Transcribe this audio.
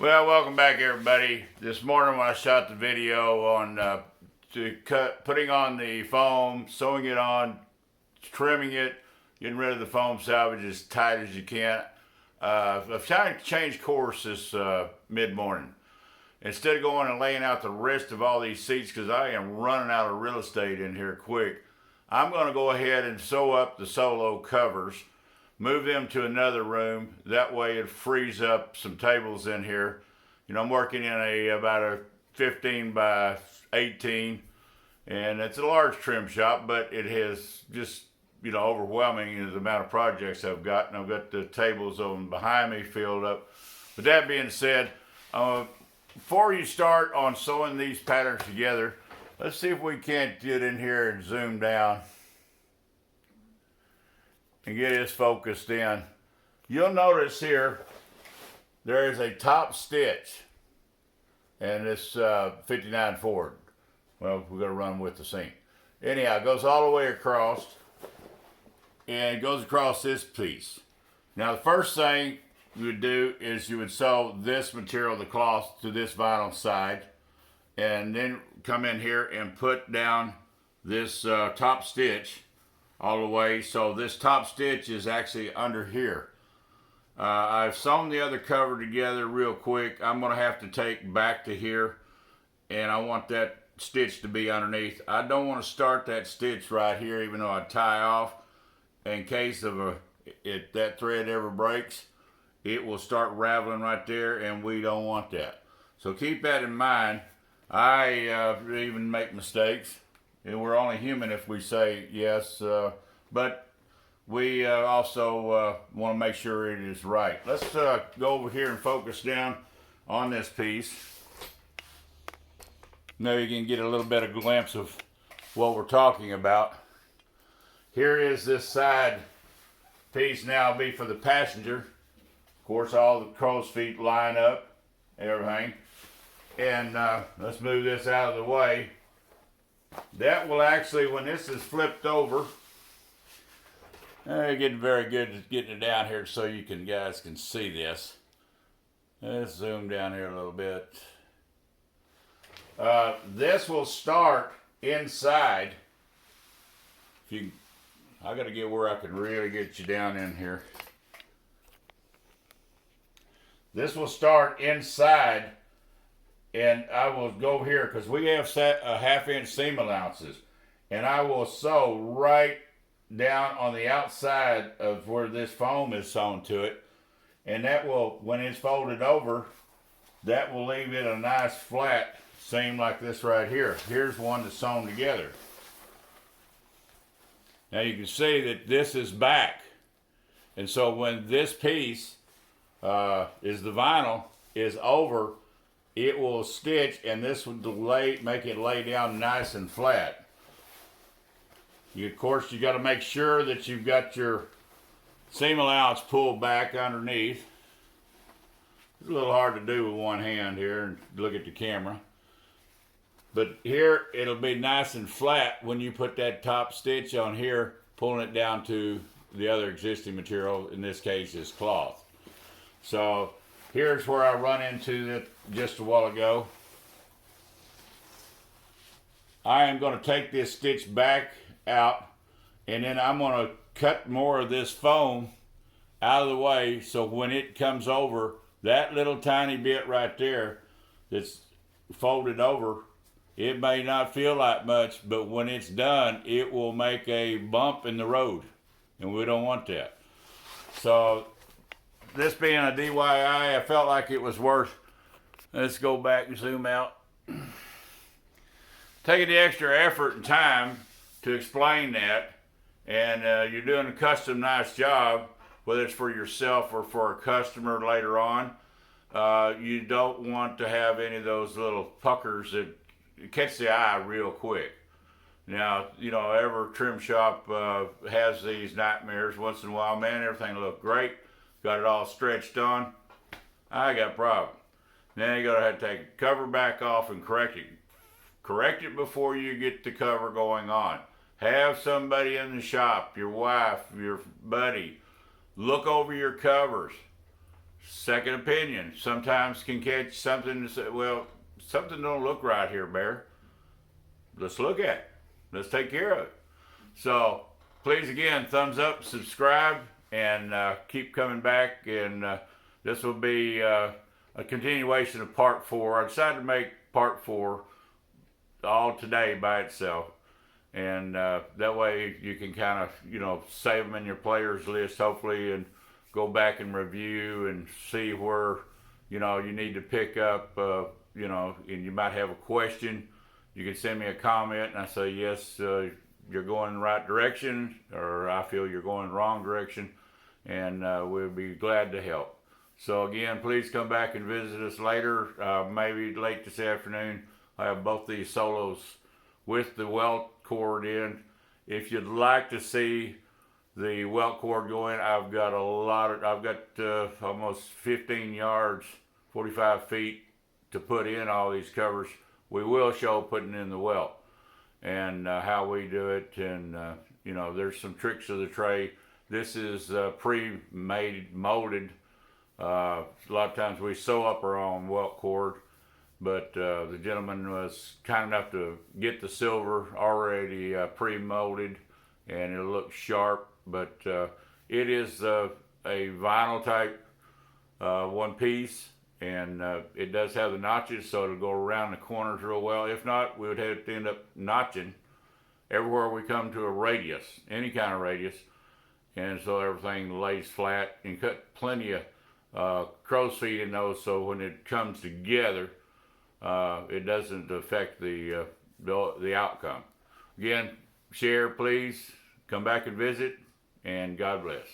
Well, welcome back everybody. This morning when I shot the video on putting on the foam, sewing it on, trimming it, getting rid of the foam salvage as tight as you can. I've tried to change course this mid-morning. Instead of going and laying out the rest of all these seats, because I am running out of real estate in here quick, I'm going to go ahead and sew up the solo covers, move them to another room. That way it frees up some tables in here. You know, I'm working in about a 15 by 18, and it's a large trim shop, but it has just, overwhelming the amount of projects I've got, and I've got the tables on behind me filled up. With that being said, before you start on sewing these patterns together, let's see if we can't get in here and zoom down and get this focused in. You'll notice here there is a top stitch, and it's 59 forward. Well, we're going to run with the seam. Anyhow, it goes all the way across, and it goes across this piece. Now, the first thing you would do is you would sew this material, the cloth, to this vinyl side, and then come in here and put down this top stitch all the way. So this top stitch is actually under here. I've sewn the other cover together real quick. I'm going to have to take back to here, and I want that stitch to be underneath. I don't want to start that stitch right here, even though I tie off. In case of that thread ever breaks, it will start raveling right there, and we don't want that. So keep that in mind. I even make mistakes, and we're only human if we say yes, but we also want to make sure it is right. Let's go over here and focus down on this piece. Now you can get a little bit of glimpse of what we're talking about. Here is this side piece now will be for the passenger. Of course, all the crow's feet line up, everything. And let's move this out of the way. That will actually, when this is flipped over, getting very good at getting it down here so you guys can see this. Let's zoom down here a little bit. This will start inside. I got to get where I can really get you down in here. This will start inside, and I will go here because we have set a 1/2 inch seam allowances, and I will sew right down on the outside of where this foam is sewn to it, and that will, when it's folded over, that will leave it a nice flat seam like this right here. Here's one that's sewn together. Now you can see that this is back, and so when this piece is the vinyl is over, it will stitch, and this will make it lay down nice and flat. Of course, you got to make sure that you've got your seam allowance pulled back underneath. It's a little hard to do with one hand here and look at the camera. But here, it'll be nice and flat when you put that top stitch on here, pulling it down to the other existing material, in this case is cloth. So here's where I run into it just a while ago. I am going to take this stitch back out, and then I'm going to cut more of this foam out of the way, so when it comes over, that little tiny bit right there that's folded over, it may not feel like much, but when it's done, it will make a bump in the road, and we don't want that. So this being a DIY, I felt like it was worth, let's go back and zoom out, taking the extra effort and time to explain that, and you're doing a custom nice job, whether it's for yourself or for a customer later on. You don't want to have any of those little puckers that catch the eye real quick. Now, every trim shop has these nightmares once in a while. Man, everything looked great, got it all stretched on. I got a problem. Now you gotta have to take the cover back off and correct it. Correct it before you get the cover going on. Have somebody in the shop, your wife, your buddy, look over your covers. Second opinion sometimes can catch something to say, well, something don't look right here, Bear. Let's look at it. Let's take care of it. So please, again, thumbs up, subscribe, and keep coming back. And this will be a continuation of part 4. I decided to make part 4 all today by itself. And that way you can kind of, save them in your players list, hopefully, and go back and review and see where, you need to pick up, and you might have a question. You can send me a comment and I say, yes, you're going in the right direction, or I feel you're going in the wrong direction, and we'll be glad to help. So again, please come back and visit us later, maybe late this afternoon. I have both these solos with the welt cord in. If you'd like to see the welt cord going, I've got almost 15 yards, 45 feet to put in all these covers. We will show putting in the welt and how we do it, and there's some tricks of the trade. This is pre-made, molded. A lot of times we sew up our own welt cord, but the gentleman was kind enough to get the silver already pre-molded, and it'll look sharp. But it is a vinyl type one piece, and it does have the notches, so it'll go around the corners real well. If not, we would have to end up notching everywhere we come to a radius, any kind of radius, and so everything lays flat. And cut plenty of crow's feet in those, so when it comes together, it doesn't affect the outcome. Again, share, please. Come back and visit, and God bless.